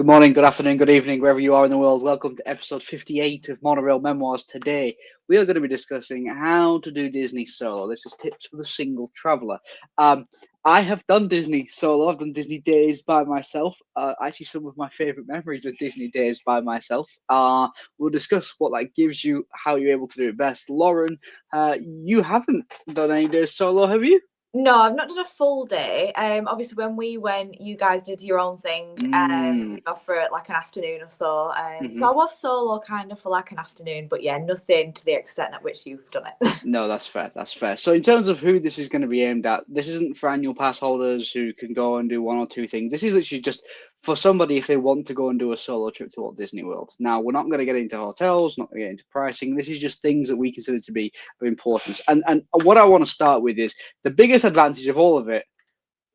Good morning, good afternoon, good evening, wherever you are in the world. Welcome to episode 58 of Monorail Memoirs. Today, we are going to be discussing how to do Disney solo. This is tips for the single traveler. I have done Disney solo. I've done Disney days by myself. Actually, some of my favorite memories of Disney days by myself. We'll discuss what that gives you, how you're able to do it best. Lauren, you haven't done any days solo, have you? No, I've not done a full day. Obviously, when we went, you guys did your own thing, for like an afternoon or so. So I was solo kind of for like an afternoon, but yeah, nothing to the extent at which you've done it. No, that's fair. That's fair. So, in terms of who this is going to be aimed at, this isn't for annual pass holders who can go and do one or two things. This is literally just for somebody if they want to go and do a solo trip to Walt Disney World. Now, we're not going to get into hotels, not going to get into pricing. This is just things that we consider to be of importance. And what I want to start with is the biggest advantage of all of it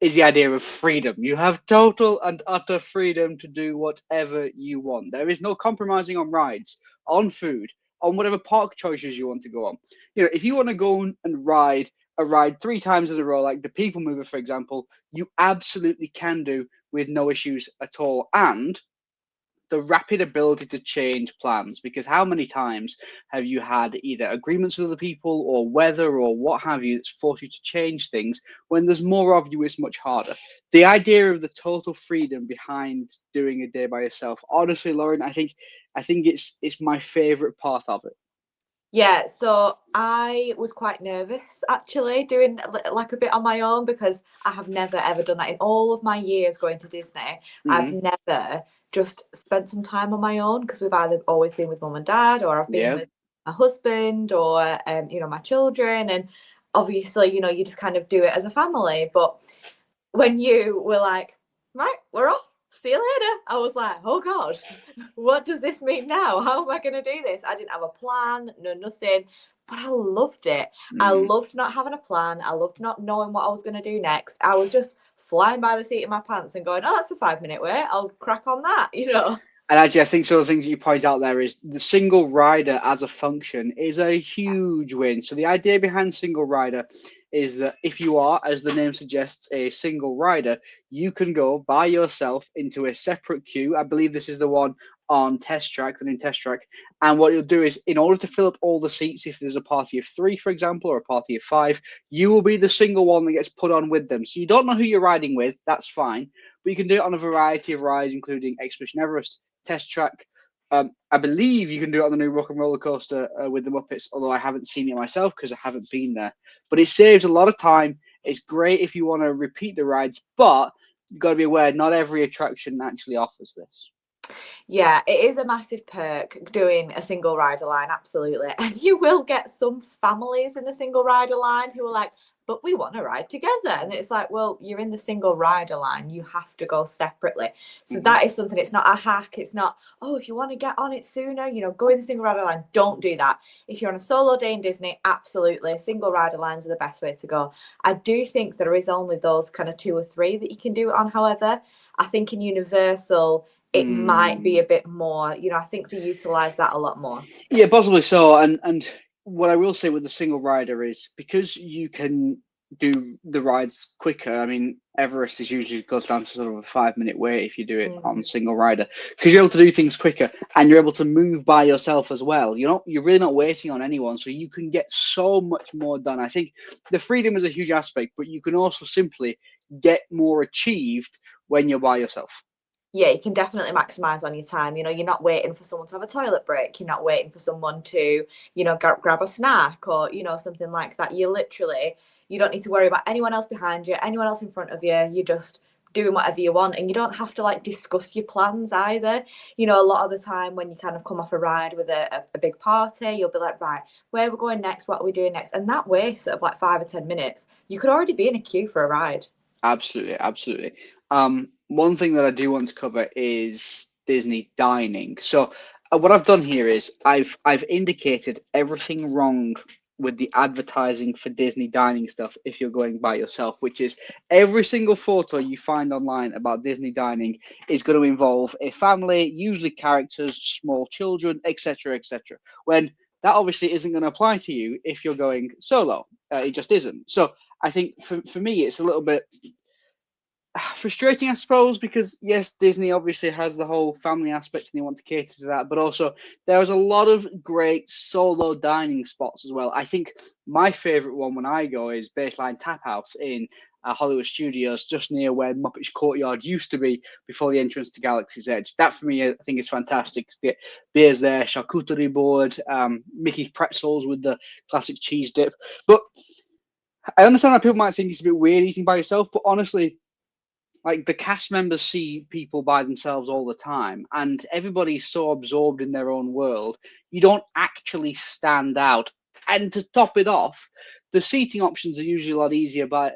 is the idea of freedom. You have total and utter freedom to do whatever you want. There is no compromising on rides, on food, on whatever park choices you want to go on. You know, if you want to go and ride a ride 3 times in a row, like the People Mover, for example, you absolutely can do with no issues at all. And the rapid ability to change plans, because how many times have you had either agreements with other people or weather or what have you that's forced you to change things? When there's more of you, it's much harder. The idea of the total freedom behind doing a day by yourself, honestly, Lauren, I think it's my favorite part of it. Yeah, so I was quite nervous actually doing like a bit on my own because I have never ever done that in all of my years going to Disney. I've never just spent some time on my own because we've either always been with mum and dad or I've been Yeah. with my husband or my children, and obviously you just kind of do it as a family. But when you were like, right, we're off, see you later, I was like, oh God, what does this mean now? How am I going to do this? I didn't have a plan, no, nothing, but I loved it. I loved not having a plan. I loved not knowing what I was going to do next. I was just flying by the seat of my pants and going, oh, that's a 5-minute wait. I'll crack on that. And actually, I think some of the things that you point out there is the single rider as a function is a huge win. So the idea behind single rider is that if you are, as the name suggests, a single rider, you can go by yourself into a separate queue. I believe this is the one on Test Track, the new Test Track. And what you'll do is, in order to fill up all the seats, if there's a party of 3, for example, or a party of 5, you will be the single one that gets put on with them. So you don't know who you're riding with. That's fine. But you can do it on a variety of rides, including Expedition Everest, Test Track. I believe you can do it on the new Rock and Roller Coaster with the Muppets, although I haven't seen it myself because I haven't been there. But it saves a lot of time. It's great if you want to repeat the rides, but you've got to be aware not every attraction actually offers this. Yeah, it is a massive perk doing a single rider line, absolutely. And you will get some families in the single rider line who are like, but we want to ride together. And it's like, well, you're in the single rider line. You have to go separately. So that is something, it's not a hack. It's not, oh, if you want to get on it sooner, go in the single rider line. Don't do that. If you're on a solo day in Disney, absolutely. Single rider lines are the best way to go. I do think there is only those kind of 2 or 3 that you can do it on. However, I think in Universal, it might be a bit more, I think they utilize that a lot more. Yeah, possibly so. And what I will say with the single rider is because you can do the rides quicker. I mean, Everest is usually goes down to sort of a 5-minute wait if you do it on single rider, because you're able to do things quicker and you're able to move by yourself as well. You're really not waiting on anyone, so you can get so much more done. I think the freedom is a huge aspect, but you can also simply get more achieved when you're by yourself. Yeah, you can definitely maximize on your time. You're not waiting for someone to have a toilet break. You're not waiting for someone to, grab a snack or, something like that. You don't need to worry about anyone else behind you, anyone else in front of you. You're just doing whatever you want, and you don't have to discuss your plans either. A lot of the time when you kind of come off a ride with a big party, you'll be like, right, where are we going next? What are we doing next? And that waste of 5 or 10 minutes, you could already be in a queue for a ride. Absolutely. One thing that I do want to cover is Disney dining. So what I've done here is I've indicated everything wrong with the advertising for Disney dining stuff if you're going by yourself, which is every single photo you find online about Disney dining is going to involve a family, usually characters, small children, etc., etc. When that obviously isn't going to apply to you if you're going solo. It just isn't. So I think for me, it's a little bit frustrating, I suppose, because yes, Disney obviously has the whole family aspect and they want to cater to that, but also there is a lot of great solo dining spots as well. I think my favorite one when I go is Baseline Tap House in Hollywood Studios, just near where Muppets Courtyard used to be before the entrance to Galaxy's Edge. That for me, I think is fantastic. The beers there, charcuterie board, Mickey pretzels with the classic cheese dip. But I understand that people might think it's a bit weird eating by yourself, but honestly, like the cast members see people by themselves all the time, and everybody's so absorbed in their own world, you don't actually stand out. And to top it off, the seating options are usually a lot easier by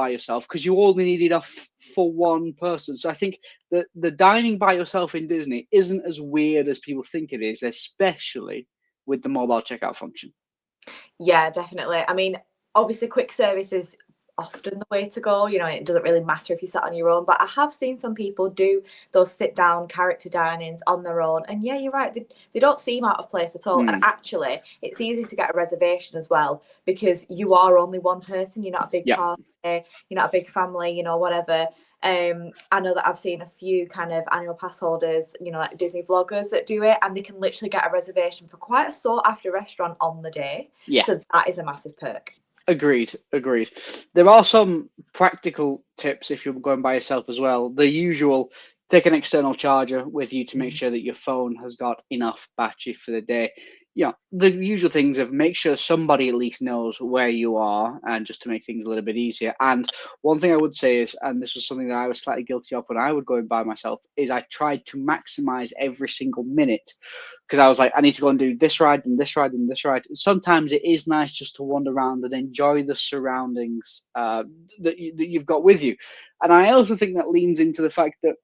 yourself because you only need enough for one person. So I think that the dining by yourself in Disney isn't as weird as people think it is, especially with the mobile checkout function. Yeah, definitely. I mean, obviously, quick service is often the way to go. You know, it doesn't really matter if you sat on your own, but I have seen some people do those sit down character dinings on their own. And yeah, you're right. They don't seem out of place at all. And actually, it's easy to get a reservation as well because you are only one person. You're not a big party. You're not a big family, you know, whatever. I know that I've seen a few kind of annual pass holders, you know, like Disney vloggers that do it, and they can literally get a reservation for quite a sought after restaurant on the day. Yeah. So that is a massive perk. Agreed. There are some practical tips if you're going by yourself as well. The usual, take an external charger with you to make sure that your phone has got enough battery for the day. Yeah, the usual things of make sure somebody at least knows where you are, and just to make things a little bit easier. And one thing I would say is, and this was something that I was slightly guilty of when I would go by myself, is I tried to maximize every single minute because I was like, I need to go and do this ride and this ride and this ride. Sometimes it is nice just to wander around and enjoy the surroundings that you've got with you. And I also think that leans into the fact that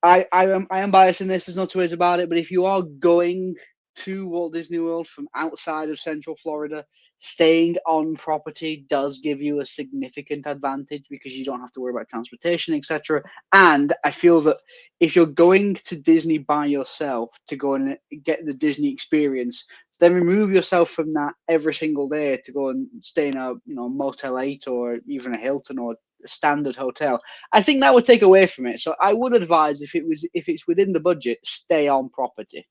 I am biased in this. There's no two ways about it. But if you are going to Walt Disney World from outside of Central Florida, staying on property does give you a significant advantage because you don't have to worry about transportation, etc. And I feel that if you're going to Disney by yourself to go and get the Disney experience, then remove yourself from that every single day to go and stay in a Motel 8 or even a Hilton or a standard hotel. I think that would take away from it. So I would advise if it's within the budget, stay on property.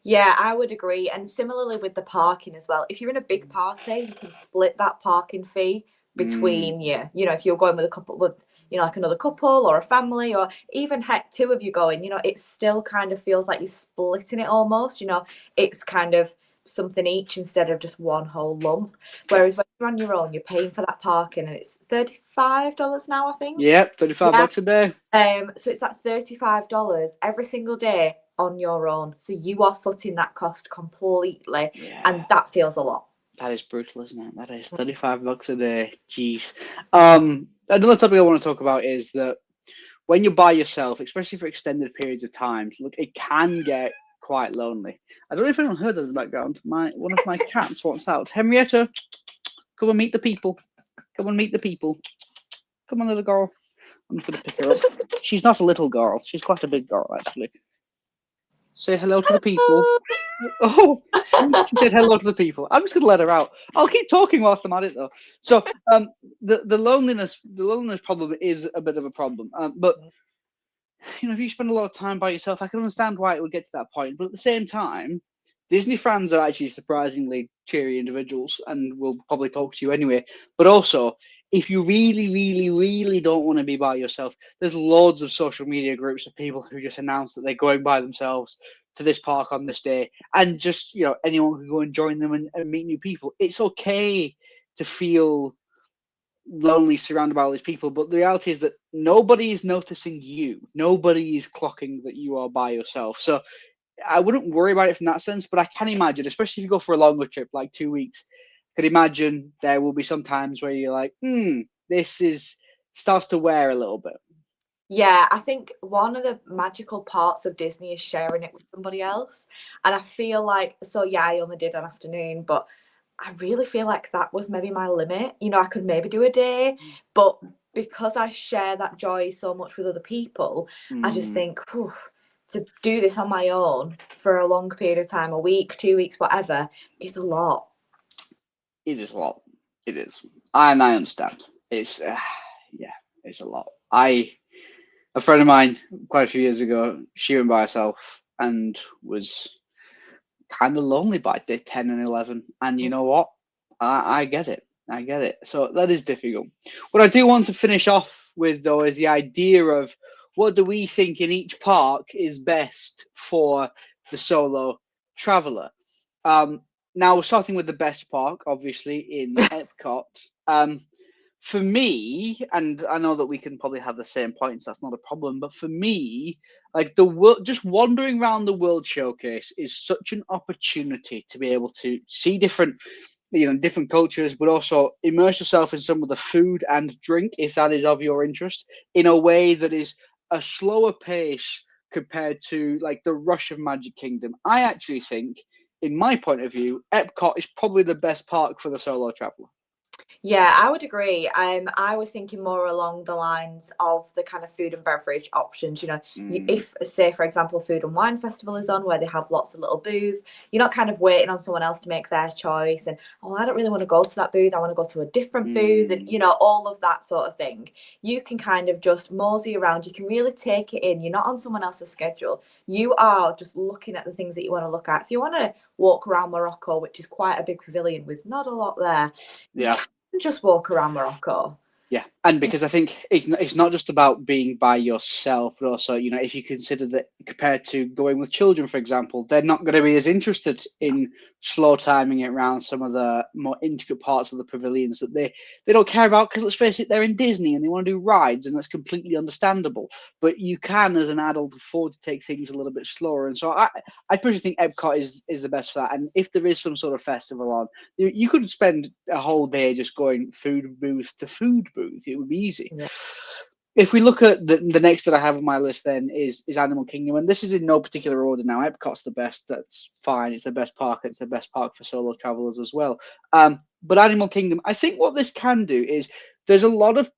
Yeah, I would agree. And similarly with the parking as well. If you're in a big party, you can split that parking fee between you. You know, if you're going with a couple with, you know, like another couple or a family, or even heck, two of you going, you know, it still kind of feels like you're splitting it almost. You know, it's kind of something each instead of just one whole lump. Whereas when you're on your own, you're paying for that parking, and it's $35 now, I think. Yep, $35 a day. So it's that $35 every single day on your own. So you are footing that cost completely, and that feels a lot. That is brutal, isn't it? That is $35 a day. Jeez. Another topic I want to talk about is that when you're by yourself, especially for extended periods of time, look, it can get quite lonely. I don't know if anyone heard that in the background. One of my cats wants out. Henrietta, come and meet the people. Come and meet the people. Come on, little girl. I'm just going to pick her up. She's not a little girl. She's quite a big girl, actually. Say hello to the people. Oh, she said hello to the people. I'm just going to let her out. I'll keep talking whilst I'm at it, though. So the loneliness problem is a bit of a problem. But you know, if you spend a lot of time by yourself, I can understand why it would get to that point. But at the same time, Disney fans are actually surprisingly cheery individuals and will probably talk to you anyway. But also, if you really, really, really don't want to be by yourself, there's loads of social media groups of people who just announce that they're going by themselves to this park on this day. And just, you know, anyone can go and join them and meet new people. It's okay to feel lonely surrounded by all these people, but the reality is that nobody is noticing you. Nobody is clocking that you are by yourself. So I wouldn't worry about it from that sense, but I can imagine, especially if you go for a longer trip, like 2 weeks, I could imagine there will be some times where you're like, this starts to wear a little bit. Yeah, I think one of the magical parts of Disney is sharing it with somebody else. And I feel like, so yeah, I only did an afternoon, but I really feel like that was maybe my limit. You know, I could maybe do a day, but because I share that joy so much with other people, I just think, to do this on my own for a long period of time, a week, 2 weeks, whatever, is a lot. It is a lot. It is. And I understand. It's, it's a lot. A friend of mine quite a few years ago, she went by herself and was kind of lonely by day 10 and 11. And you know what? I get it. I get it. So that is difficult. What I do want to finish off with, though, is the idea of what do we think in each park is best for the solo traveler. Now, starting with the best park, obviously, in EPCOT. For me, and I know that we can probably have the same points, that's not a problem, but for me, like the world, just wandering around the World Showcase is such an opportunity to be able to see different cultures, but also immerse yourself in some of the food and drink, if that is of your interest, in a way that is a slower pace compared to like the rush of Magic Kingdom. I actually think, in my point of view, Epcot is probably the best park for the solo traveler. Yeah, I would agree. I was thinking more along the lines of the kind of food and beverage options. If, say, for example, Food and Wine Festival is on, where they have lots of little booths, you're not kind of waiting on someone else to make their choice. And, I don't really want to go to that booth. I want to go to a different booth, and, all of that sort of thing. You can kind of just mosey around. You can really take it in. You're not on someone else's schedule. You are just looking at the things that you want to look at. If you want to walk around Morocco, which is quite a big pavilion with not a lot there, yeah, just walk around Morocco. Yeah, and because I think it's not just about being by yourself, but also, if you consider that compared to going with children, for example, they're not going to be as interested in slow timing it around some of the more intricate parts of the pavilions that they don't care about, because let's face it, they're in Disney and they want to do rides, and that's completely understandable. But you can, as an adult, afford to take things a little bit slower. And so I personally think Epcot is the best for that. And if there is some sort of festival on, you could spend a whole day just going food booth to food booth. It would be easy. Yeah. If we look at the next that I have on my list, then is Animal Kingdom, and this is in no particular order. Now, Epcot's the best. That's fine. It's the best park. It's the best park for solo travelers as well. But Animal Kingdom, I think what this can do is there's a lot of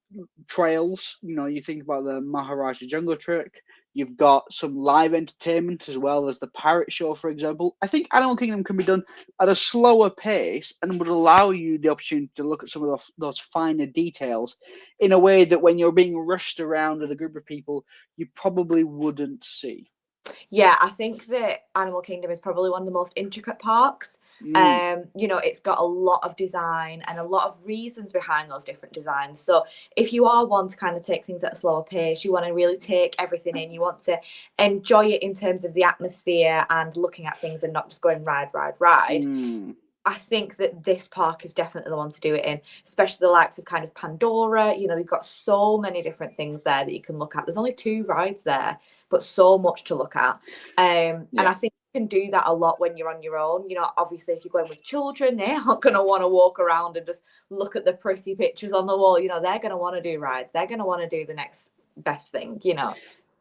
trails. You think about the Maharaja Jungle Trek. You've got some live entertainment as well as the Parrot Show, for example. I think Animal Kingdom can be done at a slower pace and would allow you the opportunity to look at some of those finer details in a way that when you're being rushed around with a group of people, you probably wouldn't see. Yeah, I think that Animal Kingdom is probably one of the most intricate parks. It's got a lot of design and a lot of reasons behind those different designs. So if you are one to kind of take things at a slower pace, you want to really take everything in, you want to enjoy it in terms of the atmosphere and looking at things and not just going ride. I think that this park is definitely the one to do it in, especially the likes of kind of Pandora. You've got so many different things there that you can look at. There's only 2 rides there, but so much to look at. And I think you can do that a lot when you're on your own. Obviously, if you're going with children, they aren't going to want to walk around and just look at the pretty pictures on the wall. They're going to want to do rides. They're going to want to do the next best thing,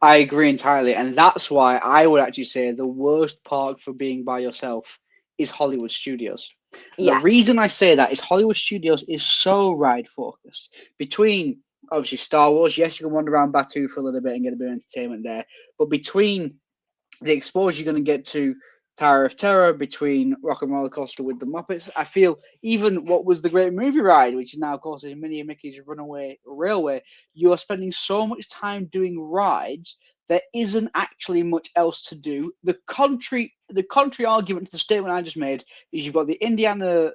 I agree entirely. And that's why I would actually say the worst park for being by yourself is Hollywood Studios. Yeah. The reason I say that is Hollywood Studios is so ride focused. Between obviously Star Wars, yes, you can wander around Batuu for a little bit and get a bit of entertainment there, but between the exposure you're going to get to Tower of Terror, between Rock and Roller Coaster with the Muppets, I feel even what was the Great Movie Ride, which is now of course Minnie and Mickey's Runaway Railway, you are spending so much time doing rides. There isn't actually much else to do. The contrary argument to the statement I just made is you've got the Indiana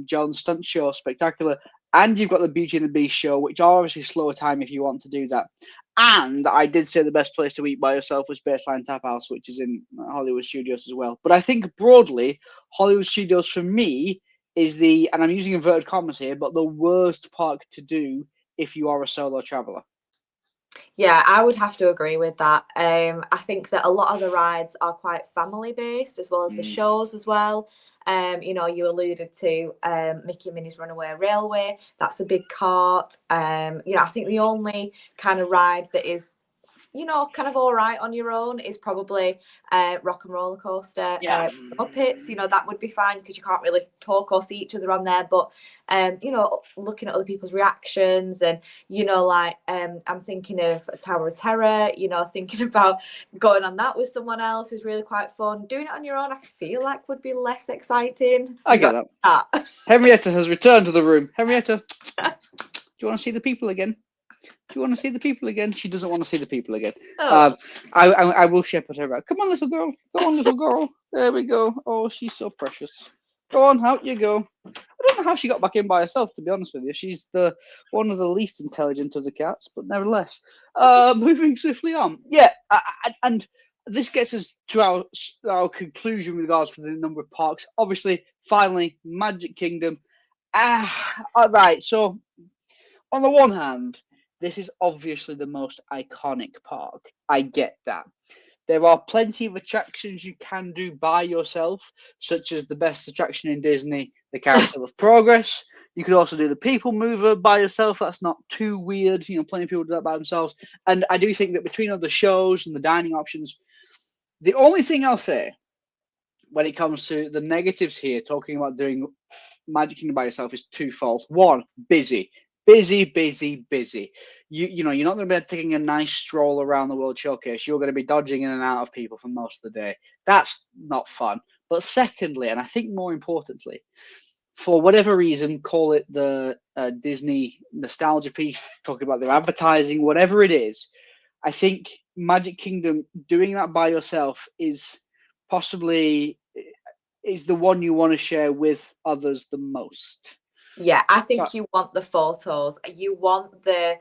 Jones stunt show, spectacular, and you've got the Beauty and the Beast show, which are obviously slower time if you want to do that. And I did say the best place to eat by yourself was Baseline Tap House, which is in Hollywood Studios as well. But I think broadly, Hollywood Studios for me is and I'm using inverted commas here, but the worst park to do if you are a solo traveler. Yeah, I would have to agree with that. I think that a lot of the rides are quite family based as well as the shows as well. You alluded to Mickey and Minnie's Runaway Railway. That's a big cart. I think the only kind of ride that is kind of all right on your own is probably Rock and Roller Coaster. Muppets, that would be fine because you can't really talk or see each other on there. But, looking at other people's reactions and, I'm thinking of Tower of Terror, thinking about going on that with someone else is really quite fun. Doing it on your own, I feel like would be less exciting. I get that. Henrietta has returned to the room. Henrietta, do you want to see the people again? Do you want to see the people again? She doesn't want to see the people again. Oh. I will shepherd her out. Come on, little girl. Go on, little girl. There we go. Oh, she's so precious. Go on, out you go. I don't know how she got back in by herself, to be honest with you. She's one of the least intelligent of the cats, but nevertheless. Moving swiftly on. Yeah, and this gets us to our conclusion with regards to the number of parks. Obviously, finally, Magic Kingdom. All right, so on the one hand, this is obviously the most iconic park. I get that. There are plenty of attractions you can do by yourself, such as the best attraction in Disney, the Carousel of Progress. You could also do the People Mover by yourself. That's not too weird. You know, plenty of people do that by themselves. And I do think that between other shows and the dining options, the only thing I'll say when it comes to the negatives here, talking about doing Magic Kingdom by yourself, is twofold. One, busy. Busy. You know, you're not going to be taking a nice stroll around the World Showcase. You're going to be dodging in and out of people for most of the day. That's not fun. But secondly, and I think more importantly, for whatever reason, call it the Disney nostalgia piece, talking about their advertising, whatever it is, I think Magic Kingdom, doing that by yourself is possibly is the one you want to share with others the most. Yeah, I think you want the photos. You want the,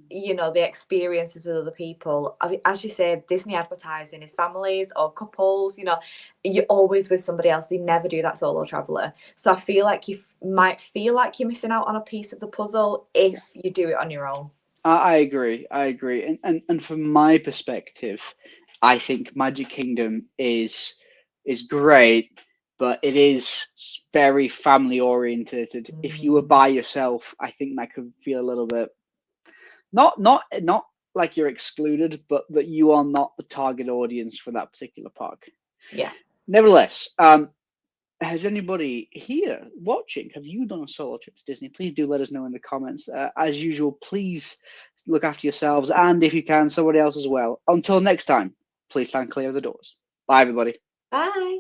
you know, the experiences with other people. I mean, as you said, Disney advertising is families or couples. You know, you're always with somebody else. They never do that solo traveler. So I feel like you might feel like you're missing out on a piece of the puzzle if you do it on your own. I agree. And from my perspective, I think Magic Kingdom is great, but it is very family oriented. If you were by yourself, I think that could feel a little bit not like you're excluded, but that you are not the target audience for that particular park. Yeah. Nevertheless, has anybody here watching, have you done a solo trip to Disney? Please do let us know in the comments. As usual, please look after yourselves, and if you can, somebody else as well. Until next time, please stand clear of the doors. Bye, everybody. Bye.